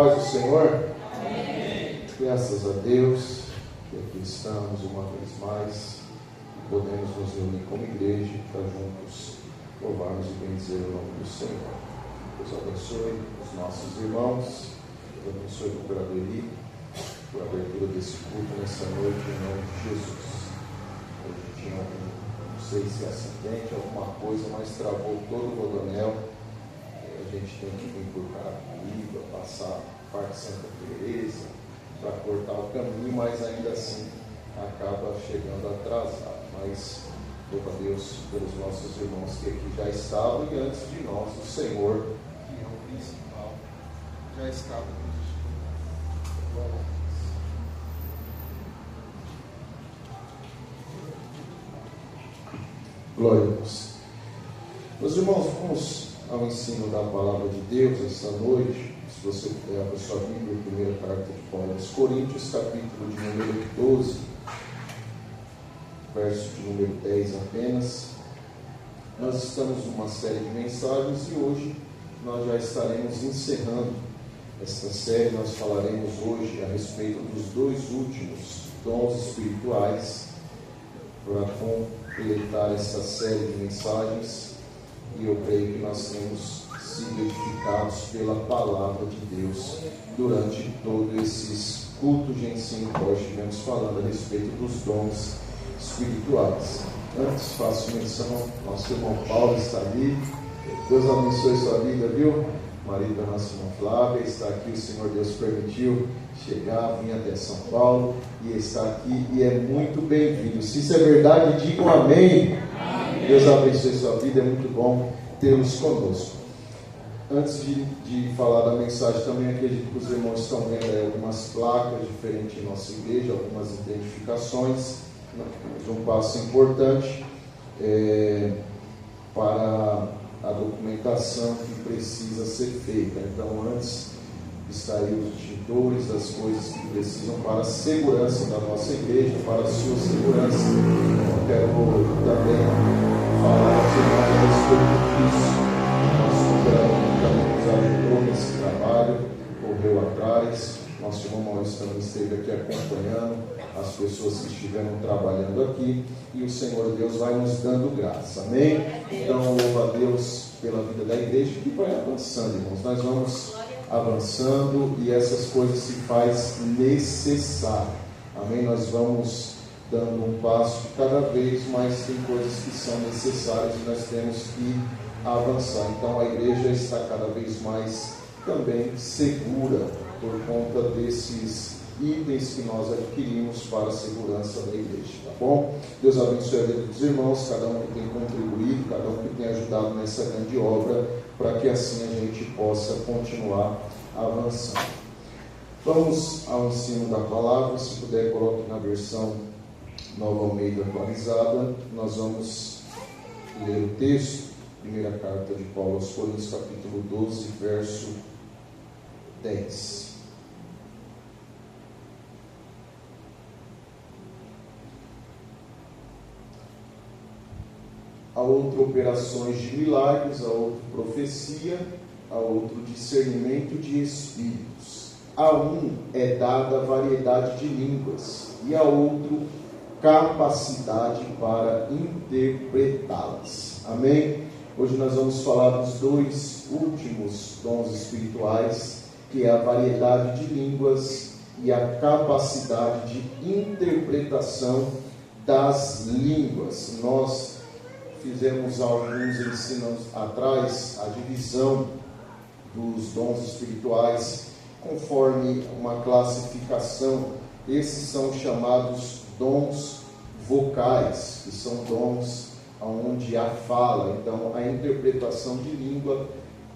paz do Senhor? Amém. Graças a Deus que aqui estamos uma vez mais e podemos nos reunir como igreja para juntos louvarmos e bendizer o nome do Senhor. Deus abençoe os nossos irmãos, Deus abençoe o cooperador Eli por abertura desse culto nessa noite em nome de Jesus. Hoje tinha não sei se é acidente, alguma coisa, mas travou todo o rodoanel. A gente tem que vir por Carapicuíba, passar Parque Santa Teresa para cortar o caminho, mas ainda assim acaba chegando atrasado. Mas louva a Deus pelos nossos irmãos que aqui já estavam e antes de nós, o Senhor, que é o principal, já estava conosco. Glória a Deus. Meus irmãos, vamos ao ensino da palavra de Deus esta noite. Se você puder abrir sua Bíblia, primeira carta de Paulo aos Coríntios, capítulo de número 12, verso de número 10 apenas. Nós estamos numa série de mensagens e hoje nós já estaremos encerrando esta série. Nós falaremos hoje a respeito dos dois últimos dons espirituais para completar essa série de mensagens. E eu creio que nós temos sido edificados pela palavra de Deus durante todos esses cultos de ensino que nós estivemos falando a respeito dos dons espirituais. Antes faço menção, nosso irmão Paulo está ali. Deus abençoe sua vida, viu? Marido da nossa irmã Flávia está aqui, o Senhor Deus permitiu chegar, vir até São Paulo e está aqui e é muito bem-vindo. Se isso é verdade, digam amém. Deus abençoe sua vida, é muito bom tê-los conosco. Antes de falar da mensagem, também acredito que os irmãos estão vendo aí algumas placas diferentes em nossa igreja, algumas identificações, um passo importante para a documentação que precisa ser feita. Então, antes está aí os extintores, as coisas que precisam para a segurança da nossa igreja, para a sua segurança. Eu quero também falar a respeito disso. Nosso cooperador também nos ajudou nesse trabalho, correu atrás. Nosso irmão Maurício também esteve aqui acompanhando as pessoas que estiveram trabalhando aqui. E o Senhor Deus vai nos dando graça. Amém? Então, louva a Deus pela vida da igreja que vai avançando, irmãos. Nós vamos avançando e essas coisas se faz necessário. Amém? Nós vamos dando um passo cada vez, mas tem coisas que são necessárias e nós temos que avançar. Então a igreja está cada vez mais também segura por conta desses itens que nós adquirimos para a segurança da igreja, tá bom? Deus abençoe a vida dos irmãos, cada um que tem contribuído, cada um que tem ajudado nessa grande obra, para que assim a gente possa continuar avançando. Vamos ao ensino da palavra. Se puder, coloque na versão Nova Almeida atualizada. Nós vamos ler o texto, primeira carta de Paulo aos Coríntios, capítulo 12, verso 10. A outro operações de milagres, a outro profecia, a outro discernimento de espíritos. A um é dada variedade de línguas e a outro capacidade para interpretá-las. Amém? Hoje nós vamos falar dos dois últimos dons espirituais, que é a variedade de línguas e a capacidade de interpretação das línguas. Nós fizemos alguns ensinos atrás a divisão dos dons espirituais conforme uma classificação. Esses são chamados dons vocais, que são dons onde há fala. Então a interpretação de língua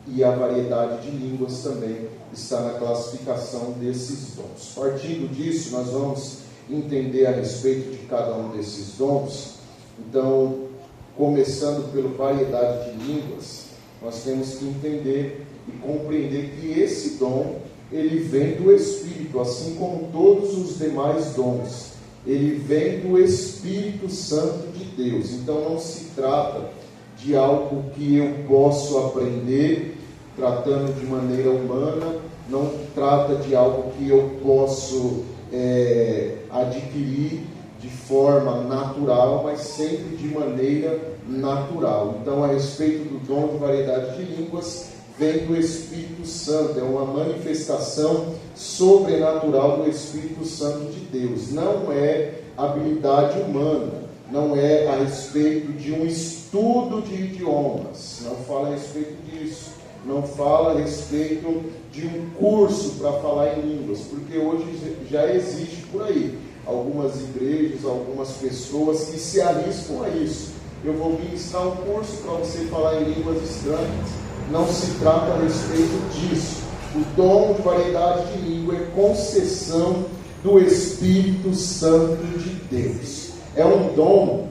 e a variedade de línguas também está na classificação desses dons. Partindo disso, nós vamos entender a respeito de cada um desses dons. Então, começando pela variedade de línguas, nós temos que entender e compreender que esse dom, ele vem do Espírito, assim como todos os demais dons. Ele vem do Espírito Santo de Deus. Então não se trata de algo que eu posso aprender tratando de maneira humana não trata de algo que eu posso adquirir de forma natural, mas sempre de maneira natural. Então, a respeito do dom de variedade de línguas, vem do Espírito Santo, é uma manifestação sobrenatural do Espírito Santo de Deus. Não é habilidade humana, não é a respeito de um estudo de idiomas, não fala a respeito disso, não fala a respeito de um curso para falar em línguas, porque hoje já existe por aí algumas igrejas, algumas pessoas que se arriscam a isso. Eu vou ministrar um curso para você falar em línguas estranhas. Não se trata a respeito disso. O dom de variedade de língua é concessão do Espírito Santo de Deus. É um dom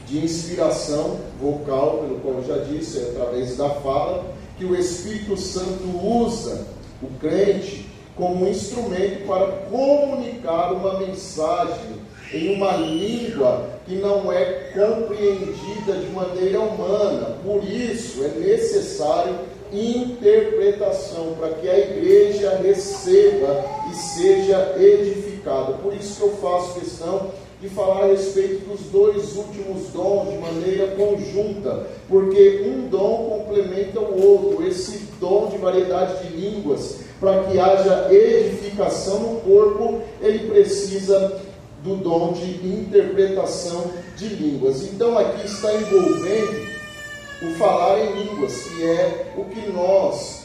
de inspiração vocal, pelo qual eu já disse, é através da fala, que o Espírito Santo usa o crente como um instrumento para comunicar uma mensagem em uma língua que não é compreendida de maneira humana. Por isso é necessário interpretação, para que a igreja receba e seja edificada. Por isso que eu faço questão de falar a respeito dos dois últimos dons de maneira conjunta, porque um dom complementa o outro. Esse dom de variedade de línguas, para que haja edificação no corpo, ele precisa do dom de interpretação de línguas. Então aqui está envolvendo o falar em línguas, que é o que nós,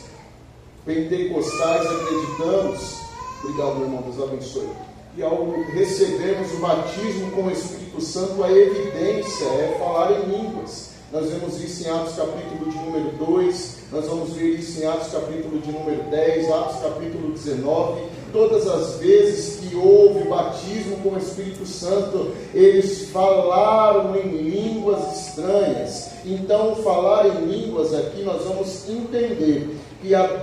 pentecostais, acreditamos. Obrigado, meu irmão, Deus abençoe. E ao recebermos o batismo com o Espírito Santo, a evidência é falar em línguas. Nós vemos isso em Atos capítulo de número 2, nós vamos ver isso em Atos capítulo de número 10, Atos capítulo 19. Todas as vezes que houve batismo com o Espírito Santo, eles falaram em línguas estranhas. Então, falar em línguas aqui, nós vamos entender que há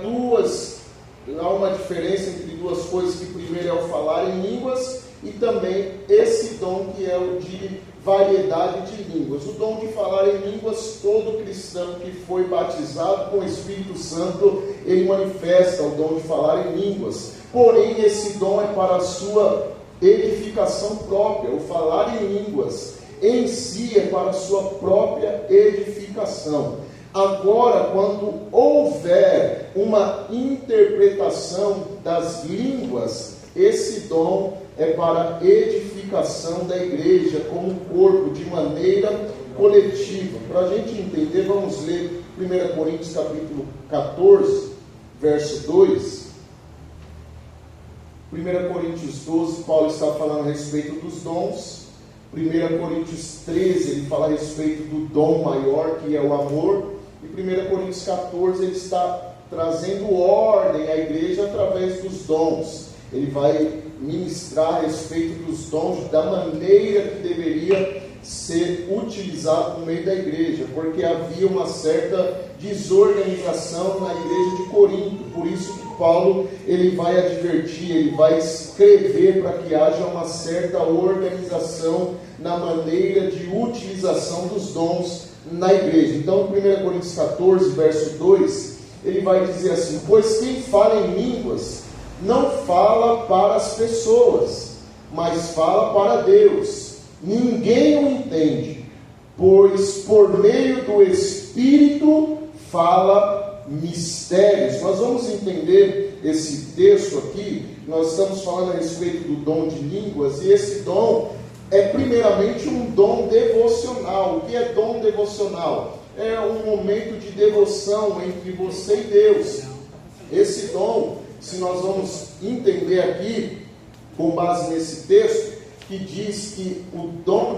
uma diferença entre duas coisas, que primeiro é o falar em línguas e também esse dom que é o de variedade de línguas. O dom de falar em línguas, todo cristão que foi batizado com o Espírito Santo, ele manifesta o dom de falar em línguas. Porém, esse dom é para a sua edificação própria. O falar em línguas em si é para a sua própria edificação. Agora, quando houver uma interpretação das línguas, esse dom é para a edificação da igreja como corpo, de maneira coletiva. Para a gente entender, vamos ler 1 Coríntios capítulo 14, verso 2. 1 Coríntios 12, Paulo está falando a respeito dos dons. 1 Coríntios 13, ele fala a respeito do dom maior, que é o amor. E 1 Coríntios 14, ele está trazendo ordem à igreja através dos dons. Ele vai ministrar a respeito dos dons, da maneira que deveria ser utilizado no meio da igreja, porque havia uma certa desorganização na igreja de Corinto. Por isso que Paulo, ele vai advertir, ele vai escrever para que haja uma certa organização na maneira de utilização dos dons na igreja. Então, 1 Coríntios 14, verso 2, ele vai dizer assim: pois quem fala em línguas não fala para as pessoas, mas fala para Deus. Ninguém o entende, pois por meio do Espírito fala mistérios. Nós vamos entender esse texto aqui. Nós estamos falando a respeito do dom de línguas, e esse dom é primeiramente um dom devocional. O que é dom devocional? É um momento de devoção entre você e Deus. Esse dom, se nós vamos entender aqui, com base nesse texto, que diz que o dom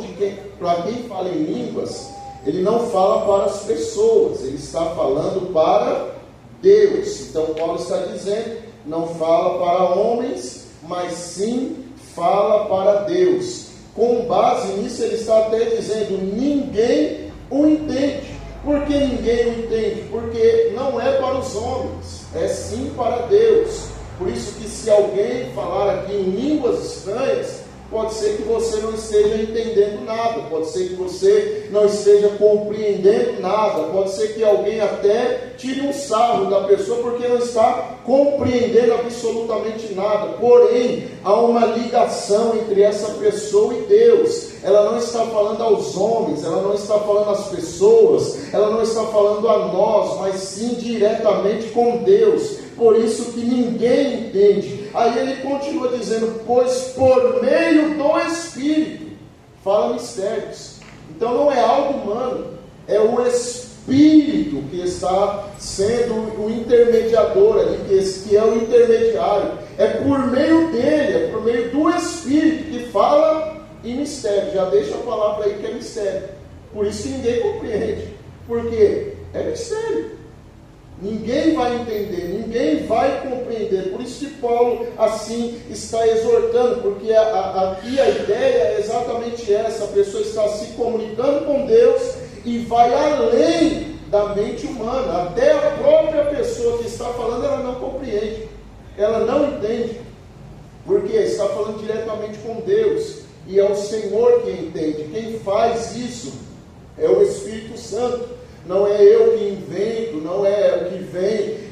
para quem fala em línguas, ele não fala para as pessoas, ele está falando para Deus. Então Paulo está dizendo, não fala para homens, mas sim fala para Deus. Com base nisso, ele está até dizendo, ninguém o entende. Por que ninguém o entende? Porque não é para os homens, é sim para Deus. Por isso que se alguém falar aqui em línguas estranhas, pode ser que você não esteja entendendo nada, pode ser que você não esteja compreendendo nada, pode ser que alguém até tire um sarro da pessoa porque não está compreendendo absolutamente nada. Porém, há uma ligação entre essa pessoa e Deus. Ela não está falando aos homens, ela não está falando às pessoas, ela não está falando a nós, mas sim diretamente com Deus. Por isso que ninguém entende. Aí ele continua dizendo, pois por meio do Espírito fala mistérios. Então não é algo humano, é o Espírito que está sendo o intermediador ali, que é o intermediário. É por meio dele, é por meio do Espírito que fala em mistério. Já deixa a palavra aí que é mistério. Por isso que ninguém compreende. Por quê? É mistério. Ninguém vai entender, ninguém vai compreender. Por isso que Paulo assim está exortando, porque aqui a ideia é exatamente essa: a pessoa está se comunicando com Deus e vai além da mente humana. Até a própria pessoa que está falando, ela não compreende, ela não entende, porque está falando diretamente com Deus, e é o Senhor que entende. Quem faz isso é o Espírito Santo. Não é eu que invento, não é o que vem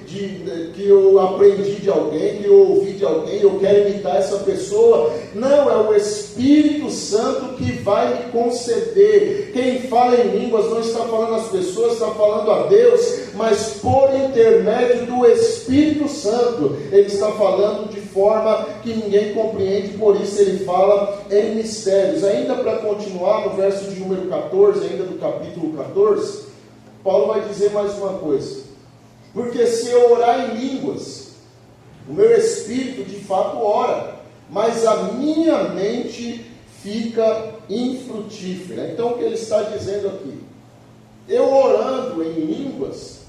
que eu aprendi de alguém, que eu ouvi de alguém, eu quero imitar essa pessoa. Não, é o Espírito Santo que vai me conceder. Quem fala em línguas não está falando às pessoas, está falando a Deus, mas por intermédio do Espírito Santo. Ele está falando de forma que ninguém compreende, por isso ele fala em mistérios. Ainda para continuar, no verso de número 14, ainda do capítulo 14, Paulo vai dizer mais uma coisa: porque se eu orar em línguas, o meu espírito de fato ora, mas a minha mente fica infrutífera. Então o que ele está dizendo aqui? Eu orando em línguas,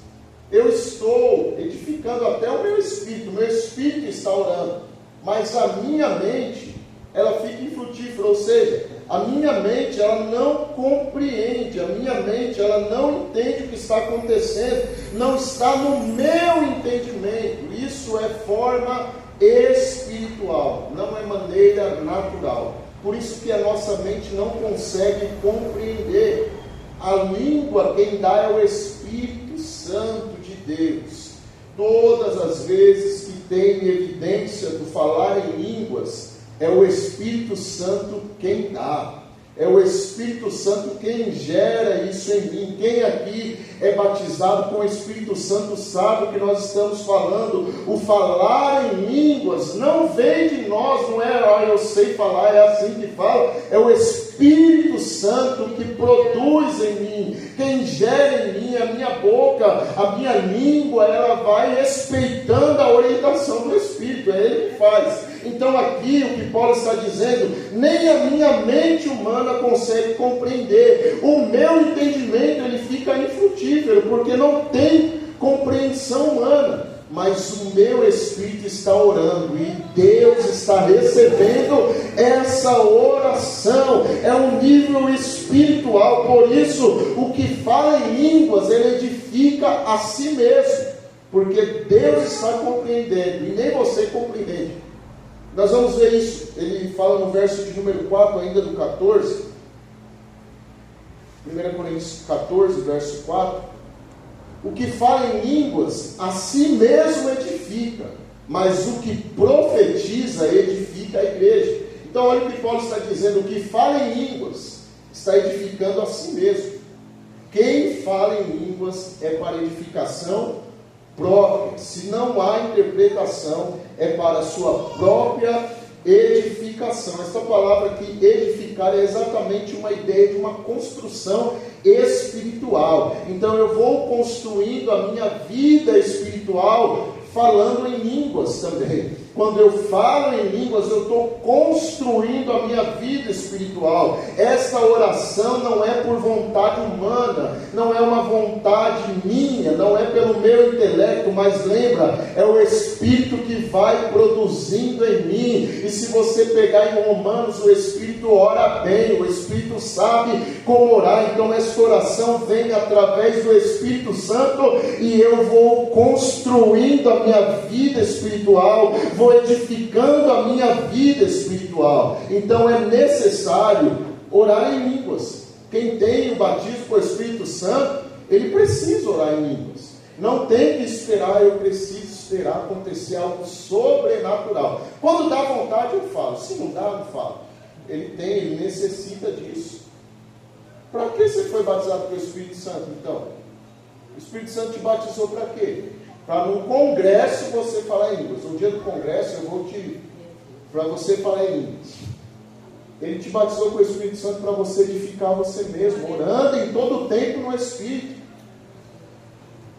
eu estou edificando até o meu espírito está orando, mas a minha mente, ela fica infrutífera, ou seja, a minha mente, ela não compreende, a minha mente, ela não entende o que está acontecendo, não está no meu entendimento. Isso é forma espiritual, não é maneira natural. Por isso que a nossa mente não consegue compreender. A língua, quem dá é o Espírito Santo de Deus. Todas as vezes que tem evidência do falar em línguas, é o Espírito Santo quem dá. É o Espírito Santo quem gera isso em mim. Quem aqui é batizado com o Espírito Santo sabe o que nós estamos falando. O falar em línguas não vem de nós, não é eu sei falar, é assim que fala. É o Espírito Santo que produz em mim. Quem gera em mim, a minha boca, a minha língua, ela vai respeitando a orientação do Espírito. É Ele que faz. Então aqui o que Paulo está dizendo, nem a minha mente humana consegue compreender. O meu entendimento, ele fica infrutífero, porque não tem compreensão humana. Mas o meu espírito está orando e Deus está recebendo essa oração. É um nível espiritual. Por isso, o que fala em línguas, ele edifica a si mesmo, porque Deus está compreendendo e nem você compreende. Nós vamos ver isso. Ele fala no verso de número 4, ainda do 14, 1 Coríntios 14, verso 4. O que fala em línguas, a si mesmo edifica, mas o que profetiza, edifica a igreja. Então olha o que Paulo está dizendo: o que fala em línguas, está edificando a si mesmo. Quem fala em línguas é para edificação própria. Se não há interpretação, é para a sua própria edificação. Esta palavra aqui, edificar, é exatamente uma ideia de uma construção espiritual. Então eu vou construindo a minha vida espiritual falando em línguas também. Quando eu falo em línguas, eu estou construindo a minha vida espiritual. Esta oração não é por vontade humana, não é uma vontade minha, não é pelo meu intelecto, mas lembra, é o Espírito que vai produzindo em mim. E se você pegar em Romanos, o Espírito ora bem, o Espírito sabe como orar. Então esta oração vem através do Espírito Santo e eu vou construindo a minha vida espiritual, vou vou edificando a minha vida espiritual. Então é necessário orar em línguas. Quem tem o batismo com o Espírito Santo, ele precisa orar em línguas. Não tem que esperar, eu preciso esperar acontecer algo sobrenatural. Quando dá vontade, eu falo. Se não dá, eu não falo. Ele necessita disso. Para que você foi batizado com o Espírito Santo, então? O Espírito Santo te batizou para quê? Para num congresso você falar em línguas. No dia do congresso eu vou para você falar em línguas. Ele te batizou com o Espírito Santo para você edificar você mesmo, orando em todo o tempo no Espírito.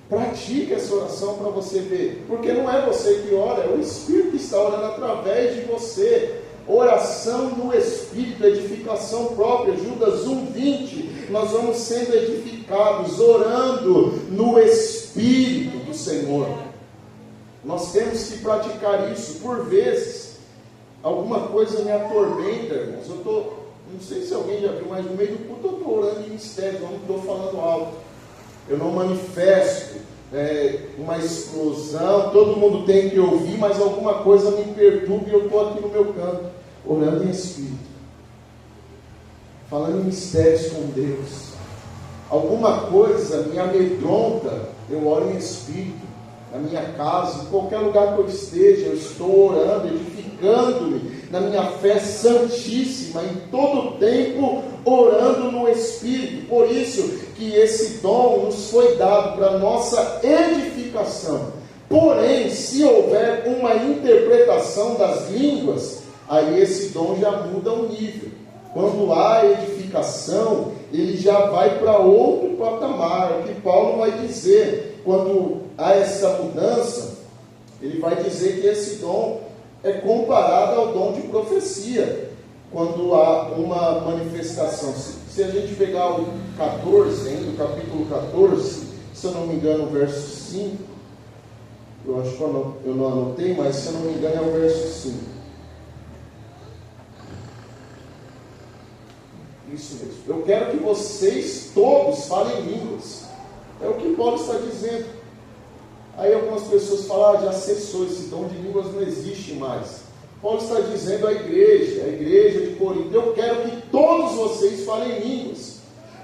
Pratique essa oração para você ver, porque não é você que ora, é o Espírito que está orando através de você. Oração no Espírito, edificação própria. Judas 1:20, nós vamos sendo edificados, orando no Espírito do Senhor. Nós temos que praticar isso. Por vezes, alguma coisa me atormenta, irmãos. Não sei se alguém já viu, mas no meio do culto eu estou orando em mistério, eu não estou falando alto. Eu não manifesto uma explosão, todo mundo tem que ouvir, mas alguma coisa me perturba e eu estou aqui no meu canto, orando em Espírito, falando em mistérios com Deus. Alguma coisa me amedronta, eu oro em Espírito. Na minha casa, em qualquer lugar que eu esteja, eu estou orando, edificando-me na minha fé santíssima, em todo tempo orando no Espírito. Por isso que esse dom nos foi dado para nossa edificação. Porém, se houver uma interpretação das línguas, aí esse dom já muda o nível. Quando há edificação, ele já vai para outro patamar. O que Paulo vai dizer, quando há essa mudança, ele vai dizer que esse dom é comparado ao dom de profecia. Quando há uma manifestação, se a gente pegar o 14, ainda o capítulo 14, se eu não me engano, o verso 5, eu acho que eu não anotei, mas se eu não me engano é o verso 5. Isso mesmo. Eu quero que vocês todos falem línguas. É o que Paulo está dizendo. Aí algumas pessoas falam, já cessou, esse dom de línguas não existe mais. Paulo está dizendo à igreja, a igreja de Corinto, eu quero que todos vocês falem línguas,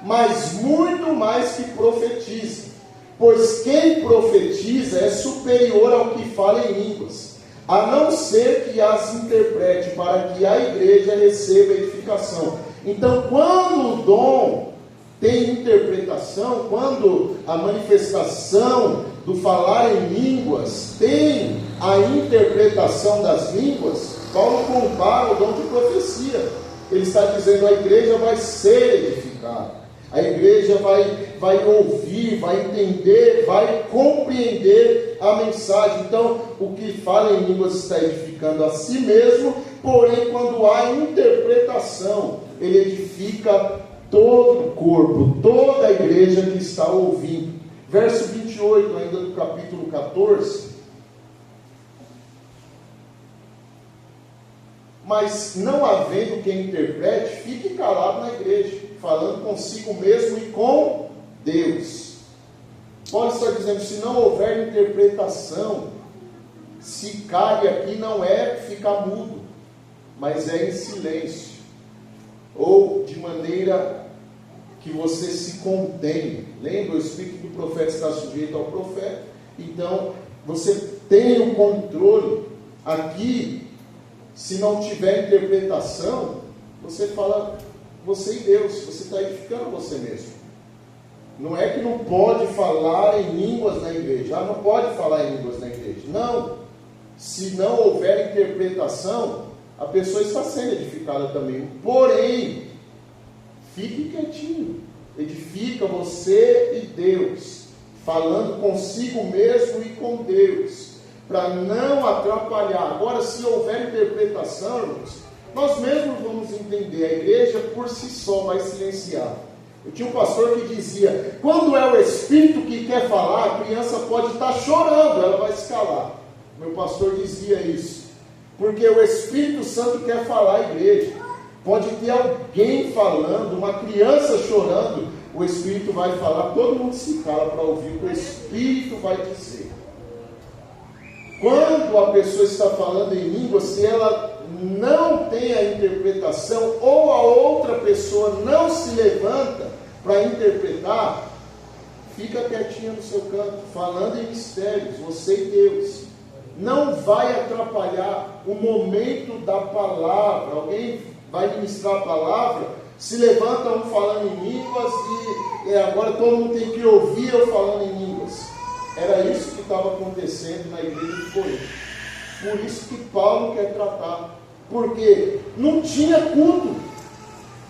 mas muito mais que profetizem, pois quem profetiza é superior ao que fala em línguas, a não ser que as interprete, para que a igreja receba edificação. Então, quando o dom tem interpretação, quando a manifestação do falar em línguas tem a interpretação das línguas, Paulo compara o dom de profecia. Ele está dizendo, a igreja vai ser edificada, a igreja vai ouvir, vai entender, vai compreender a mensagem. Então, o que fala em línguas está edificando a si mesmo, porém, quando há interpretação, ele edifica todo o corpo, toda a igreja que está ouvindo. Verso 28, ainda do capítulo 14. Mas não havendo quem interprete, fique calado na igreja, falando consigo mesmo e com Deus. Paulo está dizendo, se não houver interpretação, se cabe aqui não é ficar mudo, mas é em silêncio, ou de maneira que você se contém. Lembra, o espírito do profeta está sujeito ao profeta. Então, você tem o controle. Aqui, se não tiver interpretação, você fala, você e Deus, você está edificando você mesmo. Não é que não pode falar em línguas na igreja. Não pode falar em línguas na igreja. Não. Se não houver interpretação, a pessoa está sendo edificada também. Porém, fique quietinho, edifica você e Deus, falando consigo mesmo e com Deus, para não atrapalhar. Agora, se houver interpretação, irmãos, nós mesmos vamos entender, a igreja por si só vai silenciar. Eu tinha um pastor que dizia, quando é o Espírito que quer falar, a criança pode estar chorando, ela vai se calar. Meu pastor dizia isso, porque o Espírito Santo quer falar à igreja. Pode ter alguém falando, uma criança chorando, o Espírito vai falar, todo mundo se cala para ouvir o que o Espírito vai dizer. quando a pessoa está falando em língua, se ela não tem a interpretação, ou a outra pessoa não se levanta para interpretar, fica quietinha no seu canto, falando em mistérios, você e Deus. Não vai atrapalhar o momento da palavra. Alguém vai ministrar a palavra, se levanta um falando em línguas e agora todo mundo tem que ouvir eu falando em línguas. Era isso que estava acontecendo na igreja de Corinto. Por isso que Paulo quer tratar. Porque não tinha culto,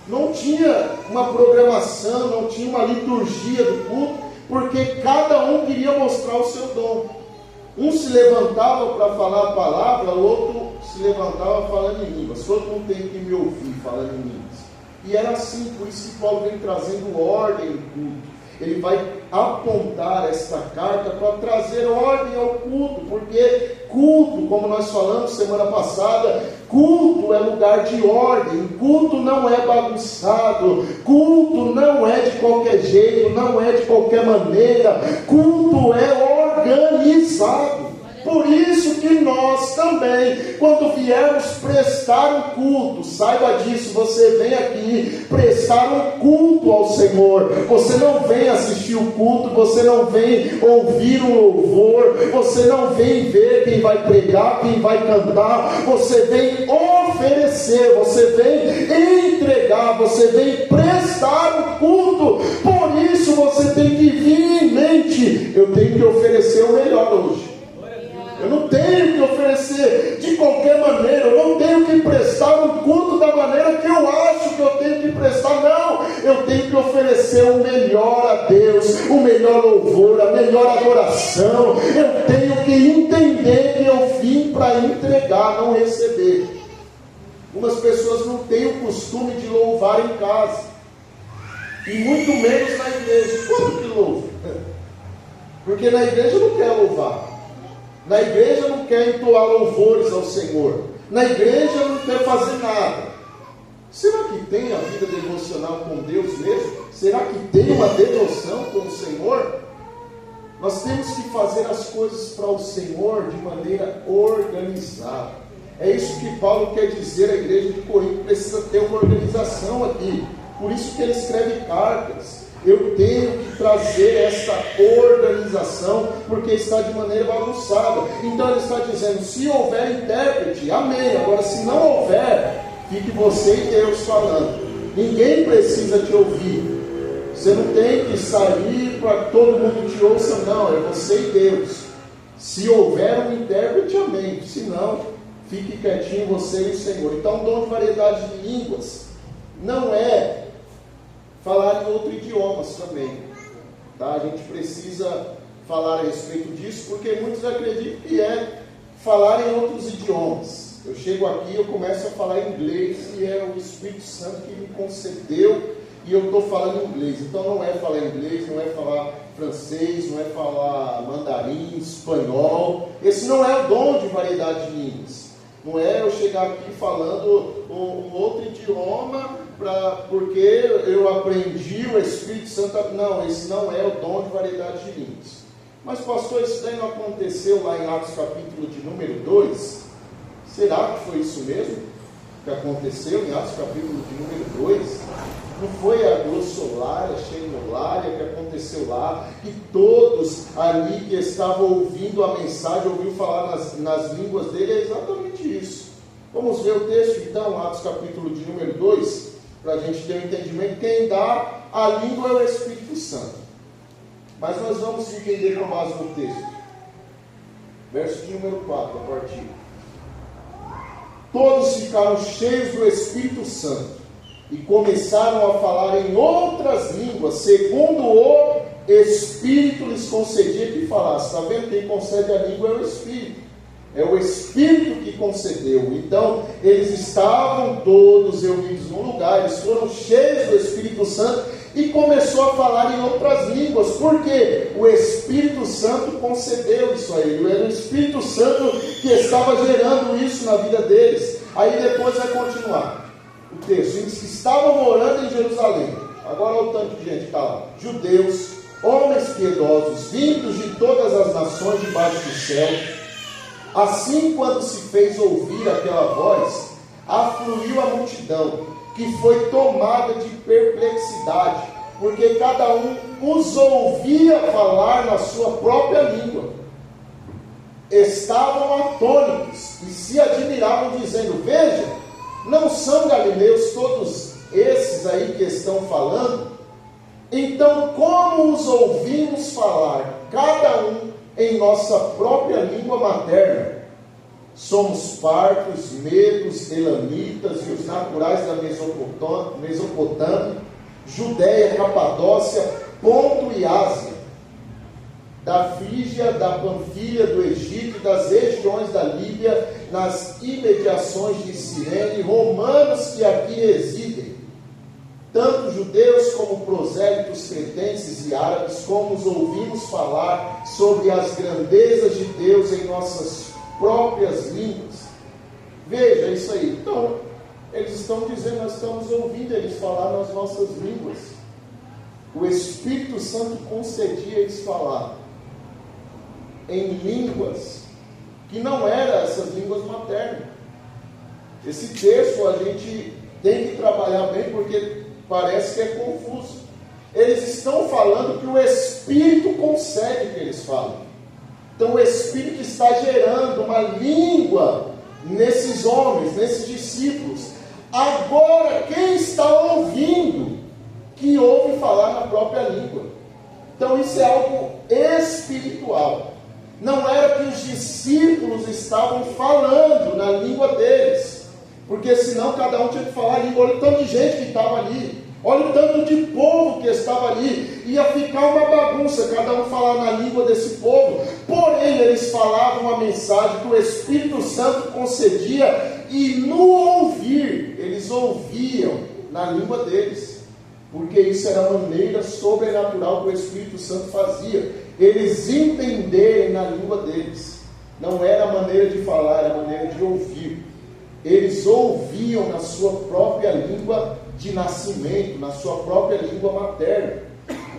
não tinha uma programação, não tinha uma liturgia do culto, porque cada um queria mostrar o seu dom. Um se levantava para falar a palavra, o outro se levantava falando em línguas. Todo mundo tem que me ouvir falando em línguas. E era assim, por isso que Paulo vem trazendo ordem no culto. Ele vai apontar esta carta para trazer ordem ao culto, porque culto, como nós falamos semana passada, culto é lugar de ordem, culto não é bagunçado, culto não é de qualquer jeito, não é de qualquer maneira, culto é organizado. Por isso que nós também, quando viermos prestar um culto, saiba disso, você vem aqui prestar um culto ao Senhor. Você não vem assistir o culto, você não vem ouvir o louvor, você não vem ver quem vai pregar, quem vai cantar, você vem oferecer, você vem entregar, você vem prestar um culto. Por isso você tem que vir em mente, eu tenho que oferecer o melhor hoje. Eu não tenho que oferecer de qualquer maneira, eu não tenho que prestar um culto da maneira que eu acho que eu tenho que prestar, não. Eu tenho que oferecer o melhor a Deus, o melhor louvor, a melhor adoração. Eu tenho que entender que eu vim para entregar, não receber. Algumas pessoas não têm o costume de louvar em casa, e muito menos na igreja. Como que louva? Porque na igreja não quer louvar. Na igreja não quer entoar louvores ao Senhor. Na igreja não quer fazer nada. Será que tem a vida devocional com Deus mesmo? Será que tem uma devoção com o Senhor? Nós temos que fazer as coisas para o Senhor de maneira organizada. É isso que Paulo quer dizer à igreja de Corinto. Precisa ter uma organização aqui. Por isso que ele escreve cartas. Eu tenho que trazer essa organização, porque está de maneira bagunçada. Então ele está dizendo, se houver intérprete, amém. Agora se não houver, fique você e Deus falando. Ninguém precisa te ouvir. Você não tem que sair para que todo mundo te ouça, não. É você e Deus. Se houver um intérprete, amém. Se não, fique quietinho você e o Senhor. Então o dom de variedade de línguas não é falar em outros idiomas também, tá? A gente precisa falar a respeito disso, porque muitos acreditam que é falar em outros idiomas. Eu chego aqui, eu começo a falar inglês, e é o Espírito Santo que me concedeu, e eu estou falando inglês. Então não é falar inglês, não é falar francês, não é falar mandarim, espanhol. Esse não é o dom de variedade de línguas. Não é eu chegar aqui falando um outro idioma, porque eu aprendi o Espírito Santo. Não, esse não é o dom de variedade de línguas. Mas pastor, isso daí não aconteceu lá em Atos capítulo de número 2? Será que foi isso mesmo que aconteceu em Atos capítulo de número 2? Não foi a glossolalia, a xenolalia que aconteceu lá, que todos ali que estavam ouvindo a mensagem, ouviram falar nas línguas dele? É exatamente isso. Vamos ver o texto então, Atos capítulo de número 2, para a gente ter um entendimento. Quem dá a língua é o Espírito Santo. Mas nós vamos entender com base no texto. Verso de número 4, a partir. Todos ficaram cheios do Espírito Santo e começaram a falar em outras línguas, segundo o Espírito lhes concedia que falasse. Está vendo? Quem concede a língua é o Espírito. É o Espírito que concedeu. Então, eles estavam todos reunidos num lugar, eles foram cheios do Espírito Santo e começou a falar em outras línguas. Por quê? O Espírito Santo concedeu isso a ele. Era o Espírito Santo que estava gerando isso na vida deles. Aí depois vai continuar o texto. Eles que estavam morando em Jerusalém. Agora olha o tanto de gente que está lá. Judeus, homens piedosos, vindos de todas as nações debaixo do céu. Assim, quando se fez ouvir aquela voz, afluiu a multidão, que foi tomada de perplexidade, porque cada um os ouvia falar na sua própria língua. Estavam atônitos e se admiravam, dizendo: veja, não são galileus todos esses aí que estão falando? Então, como os ouvimos falar, cada um em nossa própria língua materna? Somos partos, medos, elamitas e os naturais da Mesopotâmia, Judéia, Capadócia, Ponto e Ásia, da Frígia, da Panfilha, do Egito, das regiões da Líbia, nas imediações de Cirene, romanos que aqui residem, tanto judeus como prosélitos, cretenses e árabes, como os ouvimos falar sobre as grandezas de Deus em nossas próprias línguas. Veja isso aí. Então, eles estão dizendo, nós estamos ouvindo eles falar nas nossas línguas. O Espírito Santo concedia eles falar em línguas que não eram essas línguas maternas. Esse texto a gente tem que trabalhar bem, porque parece que é confuso. Eles estão falando que o Espírito concede que eles falem. Então o Espírito está gerando uma língua nesses homens, nesses discípulos. Agora, quem está ouvindo, que ouve falar na própria língua. Então isso é algo espiritual. Não era que os discípulos estavam falando na língua deles, porque senão cada um tinha que falar a língua. Olha o tanto de gente que estava ali, olha o tanto de povo que estava ali, ia ficar uma bagunça, cada um falar na língua desse povo. Porém, eles falavam a mensagem que o Espírito Santo concedia, e no ouvir, eles ouviam na língua deles, porque isso era a maneira sobrenatural que o Espírito Santo fazia, eles entenderem na língua deles. Não era a maneira de falar, era a maneira de ouvir. Eles ouviam na sua própria língua de nascimento, na sua própria língua materna.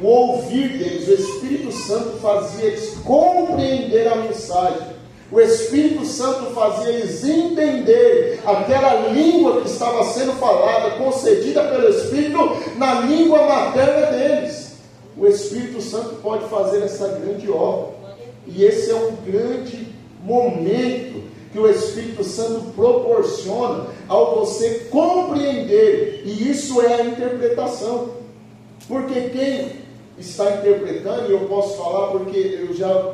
O ouvir deles, o Espírito Santo fazia eles compreender a mensagem. O Espírito Santo fazia eles entender aquela língua que estava sendo falada, concedida pelo Espírito, na língua materna deles. O Espírito Santo pode fazer essa grande obra. E esse é um grande momento que o Espírito Santo proporciona ao você compreender. E isso é a interpretação. Porque quem está interpretando, e eu posso falar porque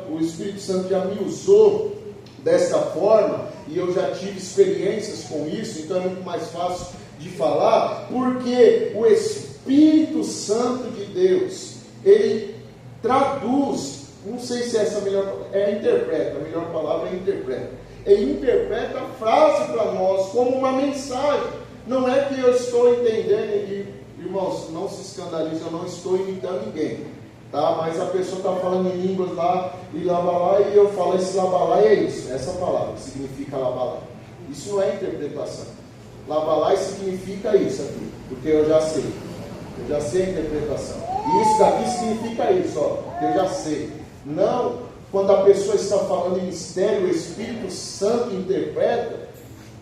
o Espírito Santo já me usou desta forma, e eu já tive experiências com isso, então é muito mais fácil de falar, porque o Espírito Santo de Deus, ele traduz, não sei se essa interpreta, a melhor palavra é interpreta. Ele interpreta a frase para nós como uma mensagem. Não é que eu estou entendendo, e, irmãos, não se escandalize, eu não estou imitando ninguém, tá? Mas a pessoa está falando em línguas lá, e labalá, e eu falo esse labalá, é isso, essa palavra que significa labalá. Isso não é interpretação. Labalá significa isso aqui, porque eu já sei a interpretação. E isso daqui significa isso, ó, que eu já sei. Não, quando a pessoa está falando em mistério, o Espírito Santo interpreta,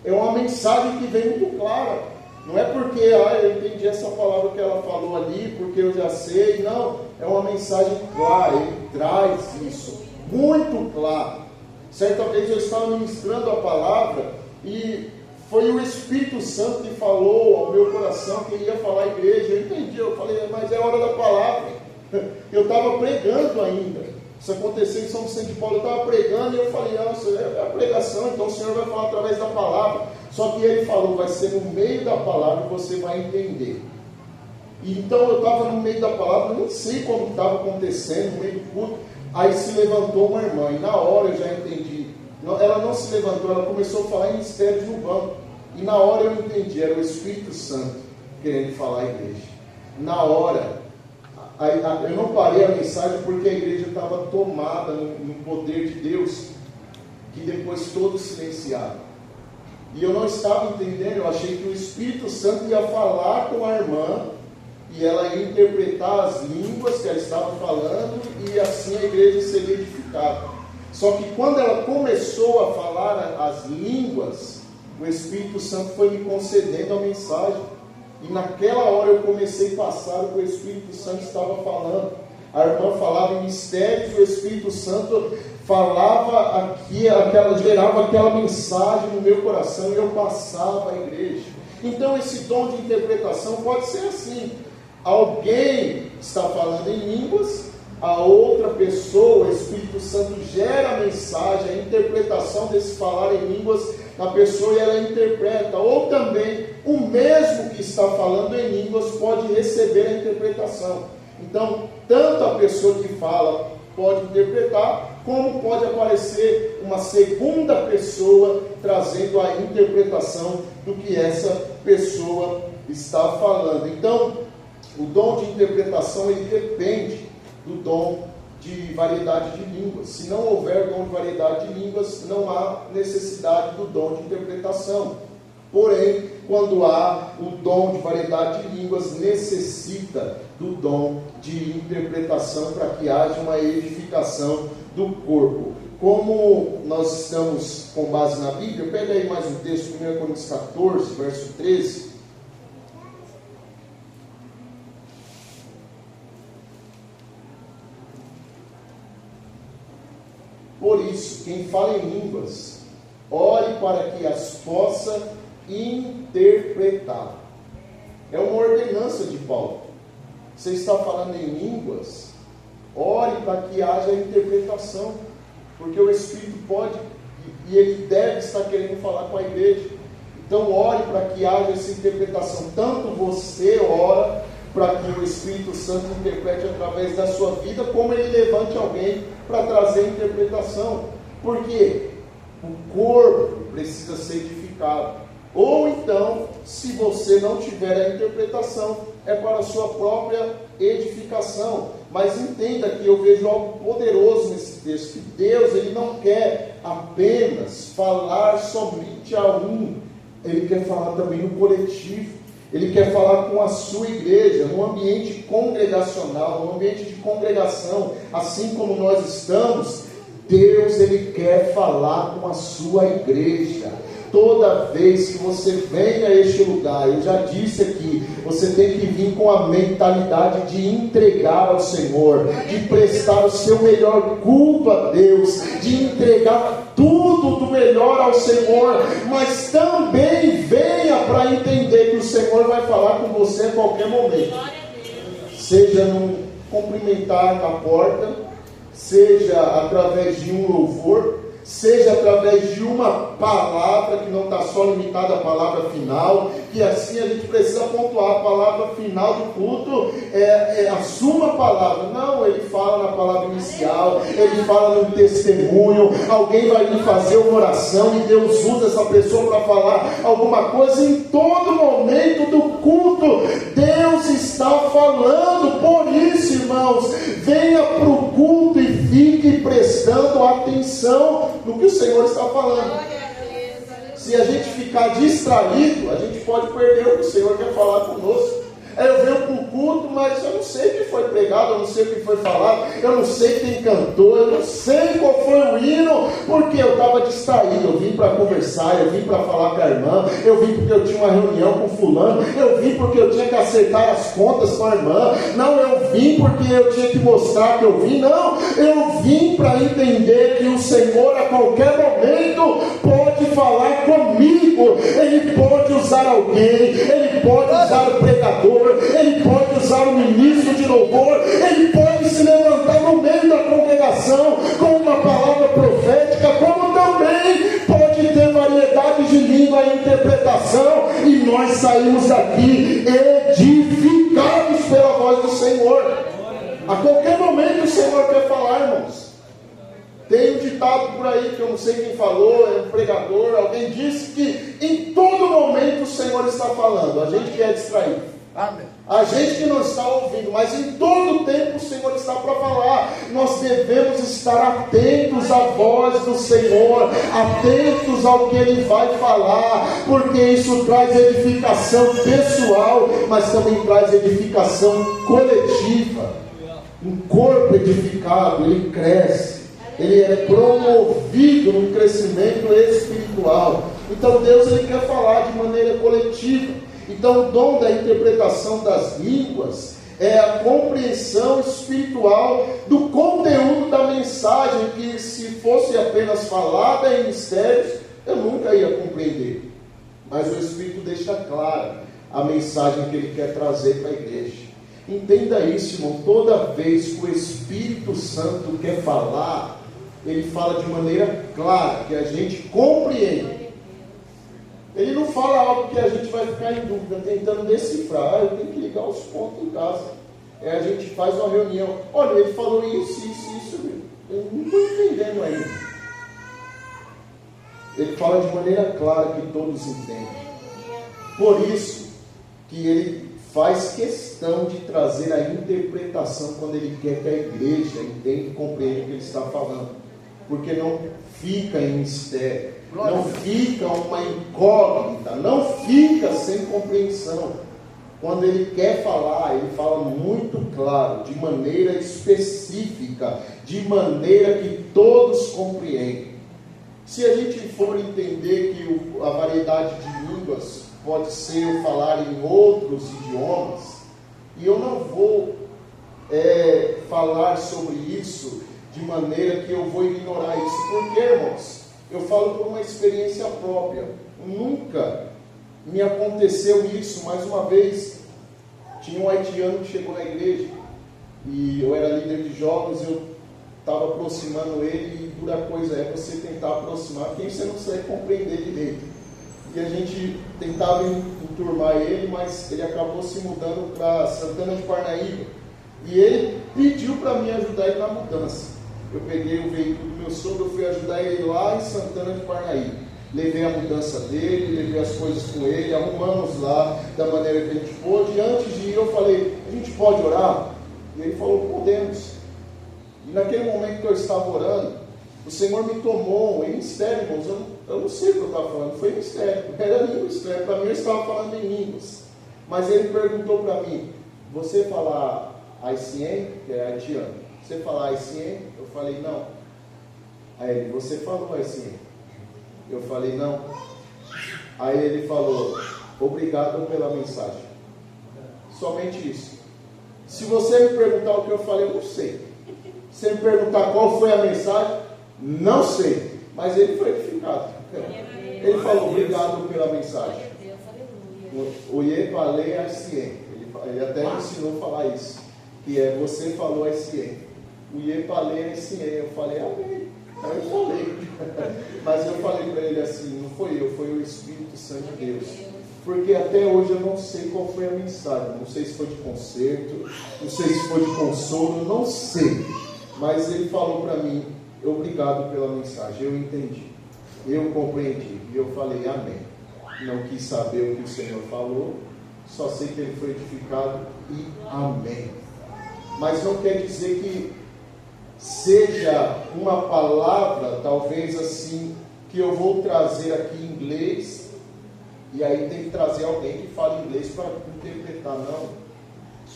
é uma mensagem que vem muito clara. Não é porque eu entendi essa palavra que ela falou ali, porque eu já sei. Não, é uma mensagem clara. Ele traz isso muito claro. Certa vez eu estava ministrando a palavra e foi o Espírito Santo que falou ao meu coração que ele ia falar à igreja. Eu entendi, eu falei, mas é hora da palavra. Eu estava pregando ainda. Isso aconteceu em São Vicente de Paulo, eu estava pregando e eu falei, não, isso é a pregação, então o Senhor vai falar através da palavra. Só que ele falou, vai ser no meio da palavra que você vai entender. E então eu estava no meio da palavra, nem sei como estava acontecendo, no meio do culto. Aí se levantou uma irmã, e na hora eu já entendi. Ela não se levantou, ela começou a falar em mistérios no banco. E na hora eu entendi, era o Espírito Santo querendo falar à igreja. Na hora, eu não parei a mensagem porque a igreja estava tomada no poder de Deus, que depois todos silenciaram. E eu não estava entendendo, eu achei que o Espírito Santo ia falar com a irmã, e ela ia interpretar as línguas que ela estava falando, e assim a igreja seria edificada. Só que quando ela começou a falar as línguas, o Espírito Santo foi me concedendo a mensagem. E naquela hora eu comecei a passar o que o Espírito Santo estava falando. A irmã falava em mistérios, o Espírito Santo falava aqui, gerava aquela mensagem no meu coração e eu passava à igreja. Então esse dom de interpretação pode ser assim: alguém está falando em línguas, a outra pessoa, o Espírito Santo gera a mensagem, a interpretação desse falar em línguas na pessoa e ela interpreta. Ou também o mesmo que está falando em línguas pode receber a interpretação. Então, tanto a pessoa que fala pode interpretar, como pode aparecer uma segunda pessoa trazendo a interpretação do que essa pessoa está falando. Então, o dom de interpretação ele depende do dom de variedade de línguas. Se não houver dom de variedade de línguas, não há necessidade do dom de interpretação. Porém, quando há o dom de variedade de línguas, necessita do dom de interpretação para que haja uma edificação do corpo. Como nós estamos com base na Bíblia, pega aí mais um texto, 1 Coríntios 14, verso 13. Por isso, quem fala em línguas, ore para que as possa interpretar. É uma ordenança de Paulo. Você está falando em línguas, ore para que haja interpretação, porque o Espírito pode e ele deve estar querendo falar com a igreja. Então ore para que haja essa interpretação. Tanto você ora para que o Espírito Santo interprete através da sua vida, como ele levante alguém para trazer a interpretação. Porque o corpo precisa ser edificado. Ou então, se você não tiver a interpretação, é para a sua própria edificação. Mas entenda que eu vejo algo poderoso nesse texto, que Deus ele não quer apenas falar somente a um, Ele quer falar também no coletivo. Ele quer falar com a sua igreja, num ambiente congregacional, num ambiente de congregação, assim como nós estamos. Deus ele quer falar com a sua igreja. Toda vez que você vem a este lugar, eu já disse aqui, você tem que vir com a mentalidade de entregar ao Senhor, de prestar o seu melhor culto a Deus, de entregar tudo do melhor ao Senhor, mas também venha para entender que o Senhor vai falar com você a qualquer momento, seja num cumprimentar na porta, seja através de um louvor, seja através de uma palavra que não está só limitada à palavra final, que assim a gente precisa pontuar, a palavra final do culto é a suma palavra. Não, ele fala na palavra inicial, ele fala no testemunho, alguém vai lhe fazer uma oração e Deus usa essa pessoa para falar alguma coisa. Em todo momento do culto Deus está falando. Por isso, irmãos, venha para o culto e fique prestando atenção no que o Senhor está falando. Se a gente ficar distraído, a gente pode perder o que o Senhor quer falar conosco. Eu venho para o culto, mas eu não sei o que foi pregado, eu não sei o que foi falado, eu não sei quem cantou, eu não sei qual foi o hino, porque eu estava distraído. Eu vim para conversar, eu vim para falar com a irmã, eu vim porque eu tinha uma reunião com fulano, eu vim porque eu tinha que acertar as contas com a irmã, não, eu vim porque eu tinha que mostrar que eu vim, não, eu vim para entender que o Senhor a qualquer momento pode falar comigo. Ele pode usar alguém, ele pode usar o pregador, ele pode usar o ministro de louvor, ele pode se levantar no meio da congregação com uma palavra profética, como também pode ter variedade de língua e interpretação, e nós saímos daqui edificados pela voz do Senhor. A qualquer momento o Senhor quer falar, irmãos. Tem um ditado por aí que eu não sei quem falou, é um pregador, alguém disse que em todo momento o Senhor está falando, a gente que é distraído. Amém. A gente que não está ouvindo, mas em todo tempo o Senhor está para falar. Nós devemos estar atentos à voz do Senhor, atentos ao que Ele vai falar, porque isso traz edificação pessoal, mas também traz edificação coletiva. Um corpo edificado, ele cresce. ele é promovido no crescimento espiritual. Então Deus, ele quer falar de maneira coletiva. Então o dom da interpretação das línguas é a compreensão espiritual do conteúdo da mensagem, que se fosse apenas falada em mistérios, eu nunca ia compreender. Mas o Espírito deixa clara a mensagem que ele quer trazer para a igreja. Entenda isso, irmão. Toda vez que o Espírito Santo quer falar, ele fala de maneira clara, que a gente compreende. Ele não fala algo que a gente vai ficar em dúvida, tentando decifrar. Eu tenho que ligar os pontos em casa. A gente faz uma reunião. Olha, ele falou isso. Eu não estou entendendo ainda. Ele fala de maneira clara que todos entendem. Por isso que ele faz questão de trazer a interpretação quando ele quer que a igreja entenda e compreenda o que ele está falando. Porque não fica em mistério, não fica uma incógnita, não fica sem compreensão. Quando ele quer falar, ele fala muito claro, de maneira específica, de maneira que todos compreendem. Se a gente for entender que a variedade de línguas pode ser eu falar em outros idiomas, e eu não vou falar sobre isso de maneira que eu vou ignorar isso. Porque, irmãos, eu falo por uma experiência própria. Nunca me aconteceu isso. Mais uma vez, tinha um haitiano que chegou na igreja, e eu era líder de jovens, eu estava aproximando ele, e dura coisa é você tentar aproximar quem você não consegue compreender direito. E a gente tentava enturmar ele, mas ele acabou se mudando para Santana de Parnaíba. E ele pediu para mim ajudar ele na mudança. Eu peguei o veículo do meu sogro, eu fui ajudar ele lá em Santana de Parnaíba. Levei a mudança dele, levei as coisas com ele, arrumamos lá da maneira que a gente pôde. E antes de ir eu falei, a gente pode orar? E ele falou, podemos. E naquele momento que eu estava orando, o Senhor me tomou em mistério, irmãos. Eu não sei o que eu estava falando, foi mistério. Era língua estranha, para mim eu estava falando em línguas. Mas ele perguntou para mim, você fala Haitien, que é haitiano, você fala Haitien? Eu falei, não. Aí ele, você falou Haitien? Eu falei, não. Aí ele falou, obrigado pela mensagem. Somente isso. Se você me perguntar o que eu falei, eu não sei. Se me perguntar qual foi a mensagem, não sei. Mas ele foi edificado. Ele falou, obrigado pela mensagem. Oye falei Haitien. Ele até me ensinou a falar isso. Que é, você falou Haitien. Oye falei Haitien. Eu falei, amém. Aí eu falei. Mas eu falei para ele assim, não foi eu, foi o Espírito Santo de Deus. Porque até hoje eu não sei qual foi a mensagem. Não sei se foi de conserto, não sei se foi de consolo, não sei. Mas ele falou para mim, obrigado pela mensagem, eu entendi, eu compreendi. E eu falei, amém. Não quis saber o que o Senhor falou, só sei que ele foi edificado e amém. Mas não quer dizer que seja uma palavra, talvez assim, que eu vou trazer aqui em inglês, e aí tem que trazer alguém que fale inglês para interpretar. Não.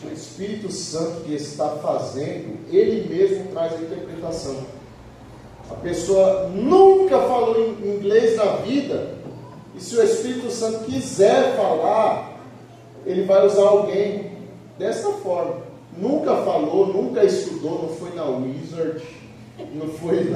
O Espírito Santo que está fazendo, ele mesmo traz a interpretação. A pessoa nunca falou em inglês na vida, e se o Espírito Santo quiser falar, ele vai usar alguém dessa forma. Nunca falou, nunca estudou, não foi na Wizard, não foi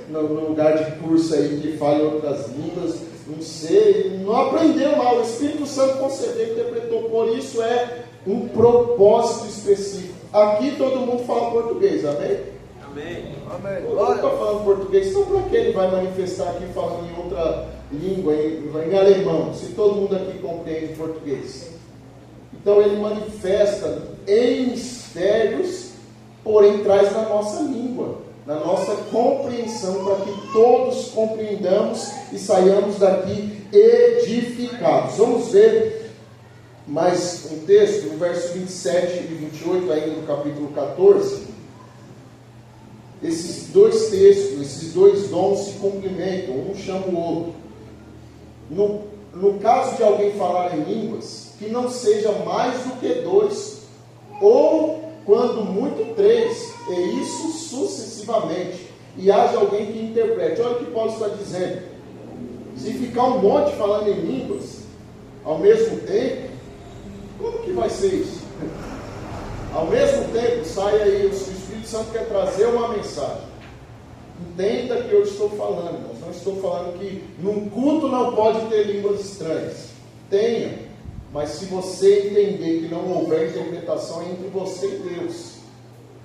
no lugar de curso aí que fala outras línguas, não sei, não aprendeu lá. O Espírito Santo concebeu, interpretou, por isso é um propósito específico. Aqui todo mundo fala português, amém? Amém. Todo mundo está falando português, então para que ele vai manifestar aqui falando em outra língua, em alemão, se todo mundo aqui compreende português? Então ele manifesta em mistérios, porém traz na nossa língua, na nossa compreensão, para que todos compreendamos e saiamos daqui edificados. Vamos ver mais um texto, no verso 27 e 28, ainda do capítulo 14. Esses dois textos, esses dois dons se complementam, um chama o outro. No caso de alguém falar em línguas, que não seja mais do que 2, ou quando muito 3, e isso sucessivamente. e haja alguém que interprete. Olha o que Paulo está dizendo. Se ficar um monte falando em línguas ao mesmo tempo, como que vai ser isso? Ao mesmo tempo, sai aí, o Espírito Santo quer trazer uma mensagem. Entenda que eu estou falando, irmãos. Não estou falando que num culto não pode ter línguas estranhas. Tenha, mas se você entender que não houver interpretação, é entre você e Deus.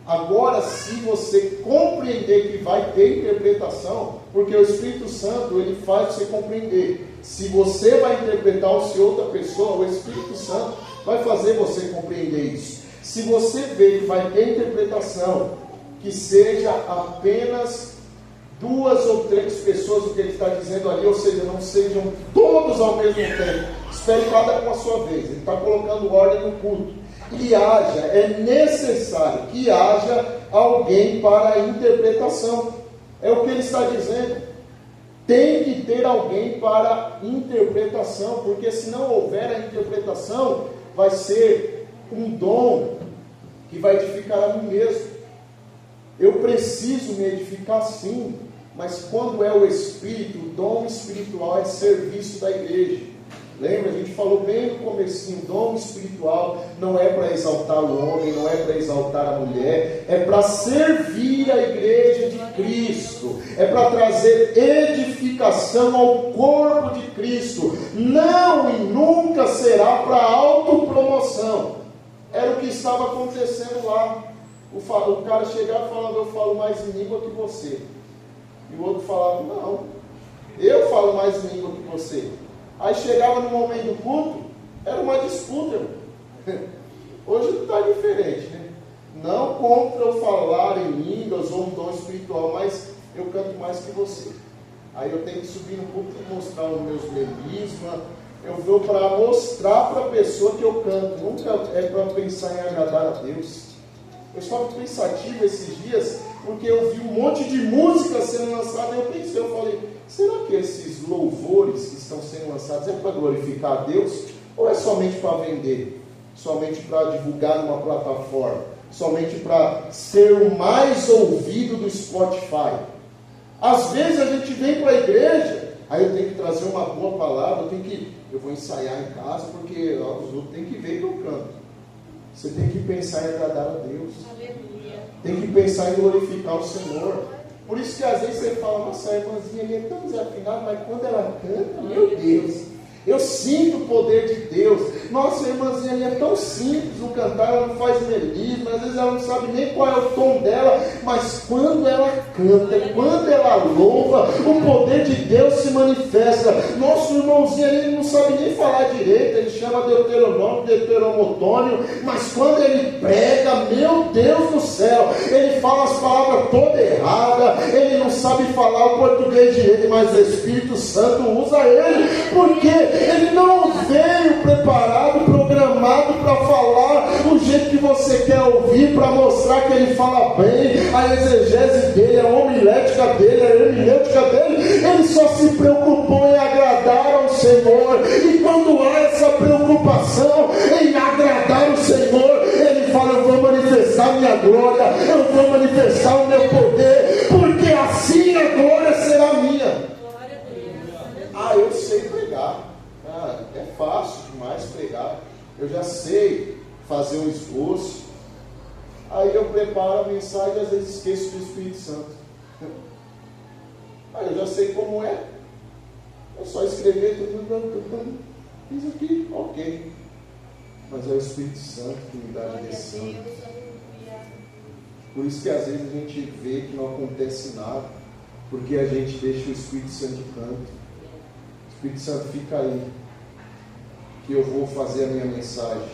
Agora, se você compreender que vai ter interpretação, porque o Espírito Santo, ele faz você compreender. Se você vai interpretar ou se outra pessoa, o Espírito Santo vai fazer você compreender isso. Se você vê que vai ter interpretação, que seja apenas 2 ou 3 pessoas, o que ele está dizendo ali, ou seja, não sejam todos ao mesmo tempo. Espere cada um a sua vez. Ele está colocando ordem no culto. E haja, é necessário que haja alguém para a interpretação. É o que ele está dizendo. Tem que ter alguém para a interpretação, porque se não houver a interpretação, vai ser um dom que vai edificar a mim mesmo. Eu preciso me edificar sim, mas quando é o Espírito, o dom espiritual é serviço da igreja. Lembra? A gente falou bem no comecinho, dom espiritual não é para exaltar o homem, não é para exaltar a mulher, é para servir a igreja de Cristo, é para trazer edificação ao corpo de Cristo, não e nunca será para autopromoção. Era o que estava acontecendo lá. O cara chegava falando, eu falo mais em língua que você. E o outro falava, não, eu falo mais em língua que você. Aí chegava no momento do culto, era uma disputa. Hoje está diferente, né? Não contra eu falar em línguas ou um dom espiritual, mas eu canto mais que você. Aí eu tenho que subir no culto e mostrar os meus melismas. Eu vou para mostrar para a pessoa que eu canto, nunca é para pensar em agradar a Deus. Eu estava pensativo esses dias, porque eu vi um monte de música sendo lançada, e eu pensei, eu falei, será que esses louvores que estão sendo lançados é para glorificar a Deus? Ou é somente para vender? Somente para divulgar numa plataforma? Somente para ser o mais ouvido do Spotify? Às vezes a gente vem para a igreja, aí eu tenho que trazer uma boa palavra, eu vou ensaiar em casa, porque os outros têm que ver que eu canto. Você tem que pensar em agradar a Deus. Aleluia. Tem que pensar em glorificar o Senhor. Por isso que às vezes você fala, nossa, a irmãzinha ali é tão desafinada, mas quando ela canta, meu Deus, eu sinto o poder de Deus. Nossa, a irmãzinha ali é tão simples no cantar, ela não faz melisma, às vezes ela não sabe nem qual é o tom dela, mas quando ela canta, quando ela louva, o poder de Deus se manifesta. Nosso irmãozinho ali, ele não sabe nem falar direito, ele chama deuteromotônio, mas quando ele prega, meu Deus do céu, ele fala as palavras todas erradas, ele não sabe falar o português direito, mas o Espírito Santo usa ele, porque ele não veio preparado, programado para falar do jeito que você quer ouvir, para mostrar que ele fala bem, a exegese dele, a homilética dele, a hermenêutica dele. Ele só se preocupou em agradar ao Senhor, e quando há essa preocupação em agradar o Senhor, ele fala, eu vou manifestar minha glória, eu vou manifestar o meu poder, porque assim a glória será minha. Eu sei pregar. É fácil demais pregar. Eu já sei fazer um esboço. Aí eu preparo a mensagem e às vezes esqueço do Espírito Santo. Aí eu já sei como é. É só escrever tudo. Fiz aqui, ok. Mas é o Espírito Santo que me dá a direção. Por isso que às vezes a gente vê que não acontece nada, porque a gente deixa o Espírito Santo de canto. O Espírito Santo fica aí, que eu vou fazer a minha mensagem.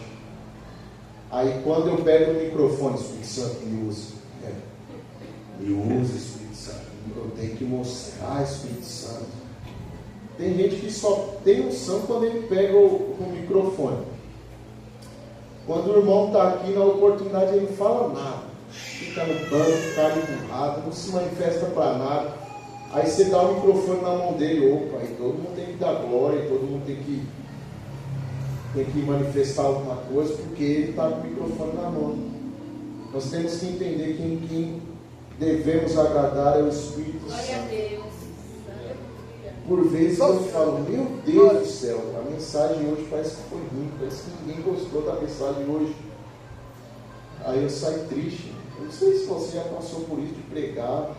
Aí quando eu pego o microfone, o Espírito Santo me usa. Me usa, Espírito Santo. Eu tenho que mostrar, Espírito Santo. Tem gente que só tem unção quando ele pega o microfone. Quando o irmão está aqui na oportunidade, ele não fala nada. Fica no banco, cara empurrado, não se manifesta para nada. Aí você dá o microfone na mão dele, opa, aí todo mundo tem que dar glória, todo mundo tem que manifestar alguma coisa, porque ele está com o microfone na mão. Nós temos que entender que devemos agradar ao Espírito Santo. Por vezes eu falo, meu Deus do céu, a mensagem hoje parece que foi ruim, parece que ninguém gostou da mensagem hoje. Aí eu saio triste. Eu não sei se você já passou por isso de pregar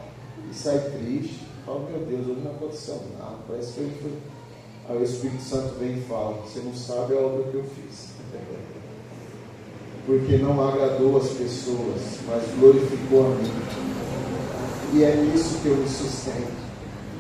e sair triste. Eu falo, meu Deus, hoje não aconteceu nada, parece que foi. Aí o Espírito Santo vem e fala, você não sabe a obra que eu fiz. Porque não agradou as pessoas, mas glorificou a mim. E é nisso que eu me sustento.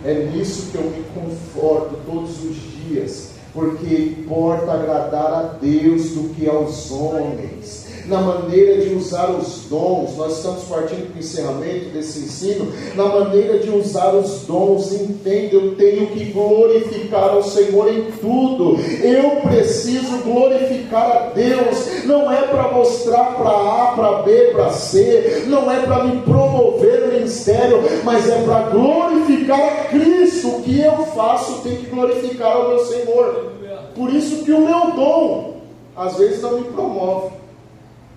É nisso que eu me conforto todos os dias. Porque importa agradar a Deus do que aos homens. Na maneira de usar os dons, nós estamos partindo para o encerramento desse ensino. Na maneira de usar os dons, entenda, eu tenho que glorificar ao Senhor em tudo. Eu preciso glorificar a Deus. Não é para mostrar para A, para B, para C. Não é para me promover no ministério, mas é para glorificar a Cristo. O que eu faço tem que glorificar ao meu Senhor. Por isso que o meu dom às vezes não me promove,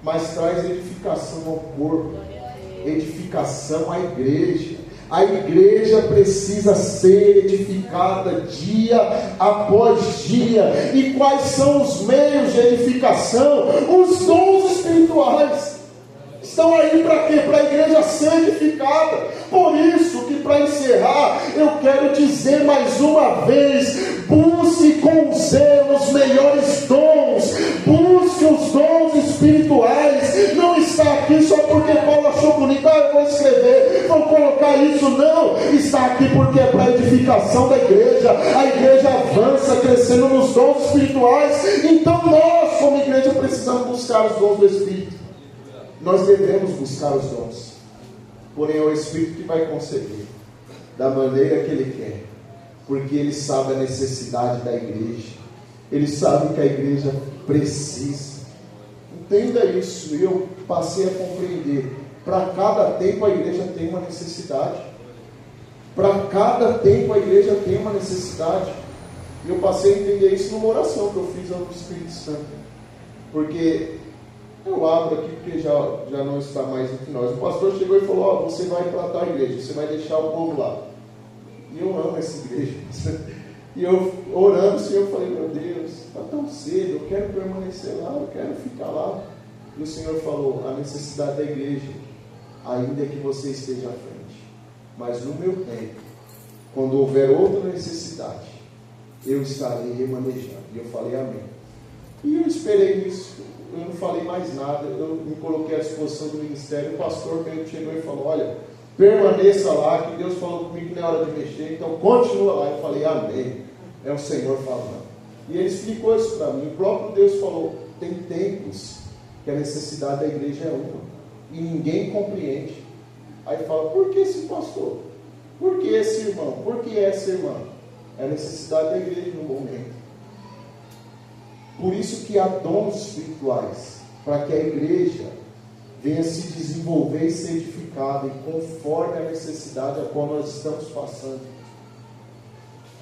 mas traz edificação ao corpo, edificação à igreja. A igreja precisa ser edificada dia após dia. E quais são os meios de edificação? Os dons espirituais estão aí para quê? Para a igreja ser edificada. Por isso que, para encerrar, eu quero dizer mais uma vez: busque com zelo os melhores dons, busque os dons espirituais. Não está aqui só porque Paulo achou bonito, eu vou escrever, vou colocar isso. Não, está aqui porque é para a edificação da igreja. A igreja avança crescendo nos dons espirituais. Então nós, como igreja, precisamos buscar os dons do Espírito. Nós devemos buscar os dons, porém é o Espírito que vai conceder da maneira que Ele quer, porque Ele sabe a necessidade da igreja. Ele sabe que a igreja precisa. Entenda isso. Eu passei a compreender. Para cada tempo a igreja tem uma necessidade. Para cada tempo a igreja tem uma necessidade. E eu passei a entender isso numa oração que eu fiz ao Espírito Santo. Porque eu abro aqui porque já não está mais entre nós. O pastor chegou e falou: você vai plantar a igreja, você vai deixar o povo lá. E eu amo essa igreja. E eu orando, o Senhor, falei: meu Deus, está tão cedo, eu quero permanecer lá, eu quero ficar lá. E o Senhor falou: a necessidade da igreja, ainda que você esteja à frente, mas no meu tempo, quando houver outra necessidade, eu estarei remanejando. E eu falei: amém. E eu esperei isso. Eu não falei mais nada, eu me coloquei à disposição do ministério. O pastor chegou e falou: olha, permaneça lá, que Deus falou comigo que não é hora de mexer, então continua lá. Eu falei: amém, é o Senhor falando. E ele explicou isso para mim. O próprio Deus falou: tem tempos que a necessidade da igreja é uma, e ninguém compreende. Aí fala: por que esse pastor? Por que esse irmão? Por que essa irmã? É a necessidade da igreja no momento. Por isso que há dons espirituais, para que a igreja venha se desenvolver e ser edificada, e conforme a necessidade a qual nós estamos passando.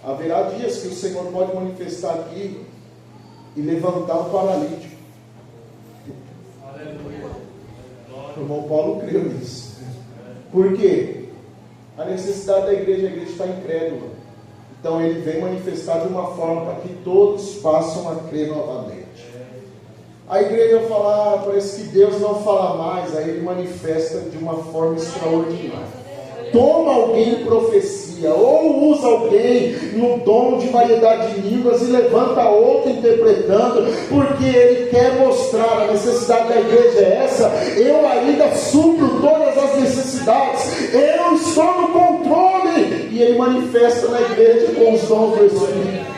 Haverá dias que o Senhor pode manifestar aqui e levantar o paralítico. O irmão Paulo creu nisso. Por quê? A necessidade da igreja, a igreja está incrédula. Então ele vem manifestar de uma forma para que todos passem a crer novamente. A igreja fala: parece que Deus não fala mais. Aí ele manifesta de uma forma extraordinária. Toma alguém em profecia, ou usa alguém no dom de variedade de línguas e levanta outro interpretando, porque ele quer mostrar: a necessidade da igreja é essa, eu ainda supro todas as necessidades, eu estou no controle. E ele manifesta na igreja com os dons do Espírito.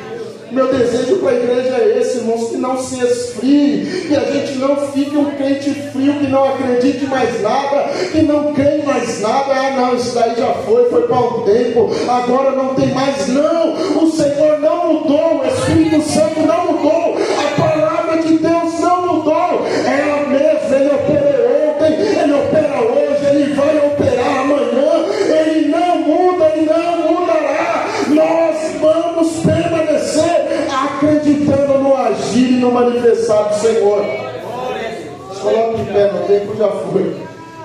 Meu desejo para a igreja é esse, irmãos, que não se esfrie, que a gente não fique um crente frio, que não acredite mais nada, que não crê em mais nada. Ah não, isso daí já foi para um tempo, agora não tem mais. Não, o Senhor não mudou, o Espírito Santo não mudou, a palavra de Deus não mudou, é a mesma. Ele operou ontem, ele opera hoje, ele vai operar amanhã, ele não muda, ele não mudará. Nós vamos permanecer acreditando no agir e no manifestar do Senhor. Se coloque em pé, no tempo já foi.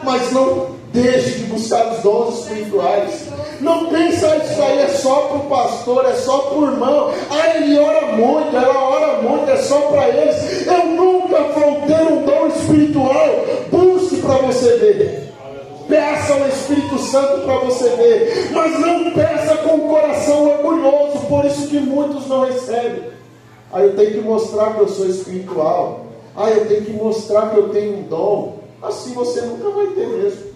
Mas não Deixe de buscar os dons espirituais. Não pensa isso aí é só para o pastor, é só para o irmão. Ele ora muito, ela ora muito, é só para eles. Eu nunca vou ter um dom espiritual. Busque para você ver. Peça ao Espírito Santo para você ver. Mas não peça com o coração orgulhoso. Por isso que muitos não recebem. Eu tenho que mostrar que eu sou espiritual. Eu tenho que mostrar que eu tenho um dom. Assim você nunca vai ter mesmo.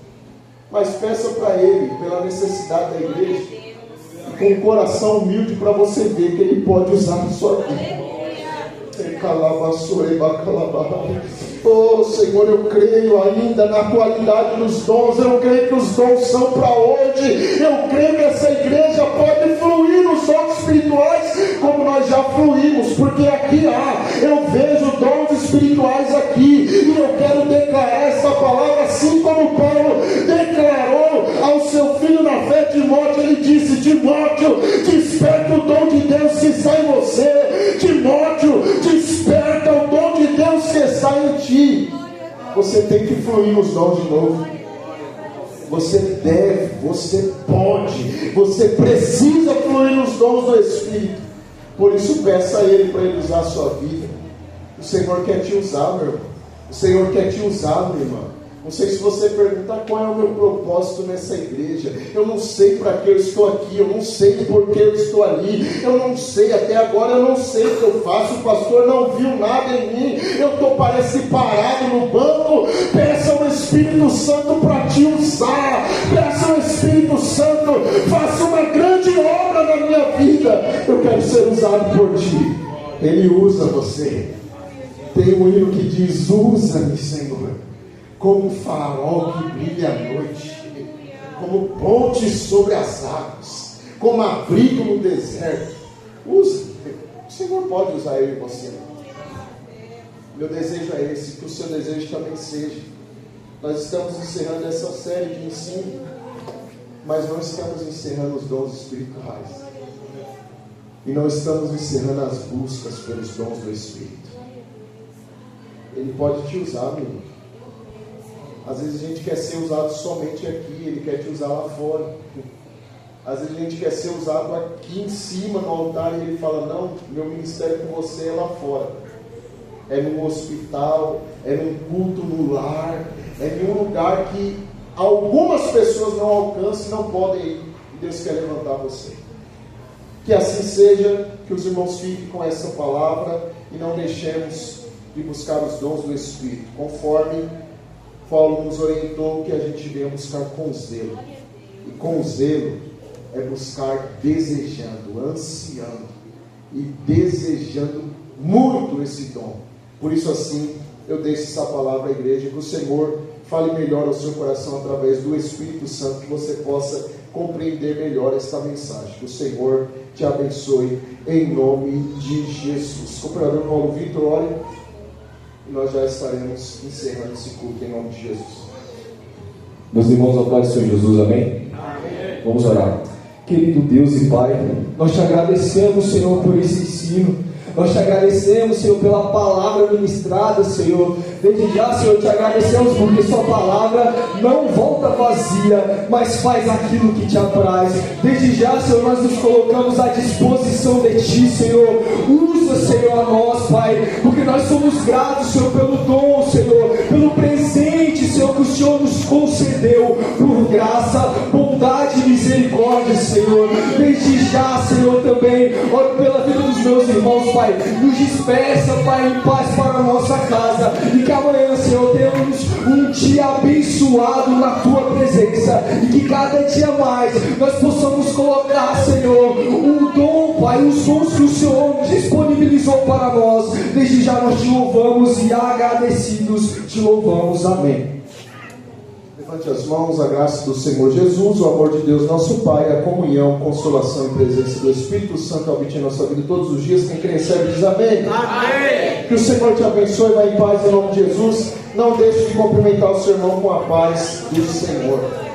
Mas peça para Ele, pela necessidade da igreja, com um coração humilde para você ver que Ele pode usar na sua vida. Oh Senhor, eu creio ainda na qualidade dos dons. Eu creio que os dons são para hoje. Eu creio que essa igreja pode fluir nos dons espirituais como nós já fluímos, porque aqui eu vejo dons espirituais aqui, e eu quero declarar essa palavra assim como Paulo declarou ao seu filho na fé, Timóteo. Ele disse: Timóteo, desperta o dom de Deus que está em você. Timóteo, desperta o dom de Deus que está em ti. Você tem que fluir nos dons de novo. Você deve, você pode, você precisa fluir nos dons do Espírito. Por isso peça a Ele para Ele usar a sua vida. O Senhor quer te usar, meu irmão. O Senhor quer te usar, minha irmã. Não sei se você perguntar qual é o meu propósito nessa igreja. Eu não sei para que eu estou aqui. Eu não sei por que eu estou ali. Eu não sei, até agora eu não sei o que eu faço. O pastor não viu nada em mim. Eu estou parece parado no banco. Peça ao Espírito Santo para te usar. Peça ao Espírito Santo, faça uma grande obra na minha vida. Eu quero ser usado por ti. Ele usa você. Tem um hino que diz: usa-me, Senhor, como farol que brilha à noite, como ponte sobre as águas, como abrigo no deserto. Usa. O Senhor pode usar eu e você. Meu desejo é esse, que o seu desejo também seja. Nós estamos encerrando essa série de ensino, mas não estamos encerrando os dons espirituais, e não estamos encerrando as buscas pelos dons do Espírito. Ele pode te usar, meu irmão. Às vezes a gente quer ser usado somente aqui, Ele quer te usar lá fora. Às vezes a gente quer ser usado aqui em cima no altar, e Ele fala: não, meu ministério com você é lá fora. É num hospital, é num culto no lar, é em um lugar que algumas pessoas não alcançam e não podem ir. E Deus quer levantar você. Que assim seja, que os irmãos fiquem com essa palavra e não deixemos de buscar os dons do Espírito, conforme Paulo nos orientou, que a gente venha buscar com zelo. E com zelo é buscar desejando, ansiando e desejando muito esse dom. Por isso assim, eu deixo essa palavra à igreja, que o Senhor fale melhor ao seu coração através do Espírito Santo, que você possa compreender melhor esta mensagem. Que o Senhor te abençoe em nome de Jesus. Cooperador Paulo Vitor, ore, e nós já estaremos encerrando esse culto em nome de Jesus. Meus irmãos, ao paz do Senhor Jesus, amém? Amém. Vamos orar. Querido Deus e Pai, nós te agradecemos, Senhor, por esse ensino. Nós te agradecemos, Senhor, pela palavra ministrada, Senhor. Desde já, Senhor, te agradecemos porque sua palavra não volta vazia, mas faz aquilo que te apraz. Desde já, Senhor, nós nos colocamos à disposição de ti, Senhor. Usa, Senhor, a nós, Pai, porque nós somos gratos, Senhor, pelo dom, Senhor, pelo presente, Senhor, que o Senhor nos concedeu, por graça, bondade e misericórdia, Senhor. Desde já, Senhor, também oro pela vida dos meus irmãos, Pai. Nos dispersa, Pai, em paz para a nossa casa, e que amanhã, Senhor, tenhamos um dia abençoado na Tua presença, e que cada dia mais nós possamos colocar, Senhor, um dom, Pai, os dons que o Senhor disponibilizou para nós. Desde já nós te louvamos e agradecidos te louvamos. Amém. Levante as mãos. A graça do Senhor Jesus, o amor de Deus nosso Pai, a comunhão, consolação e presença do Espírito Santo habite em nossa vida todos os dias. Quem crê e recebe diz amém. Amém. Que o Senhor te abençoe, vai em paz em nome de Jesus. Não deixe de cumprimentar o seu irmão com a paz do Senhor.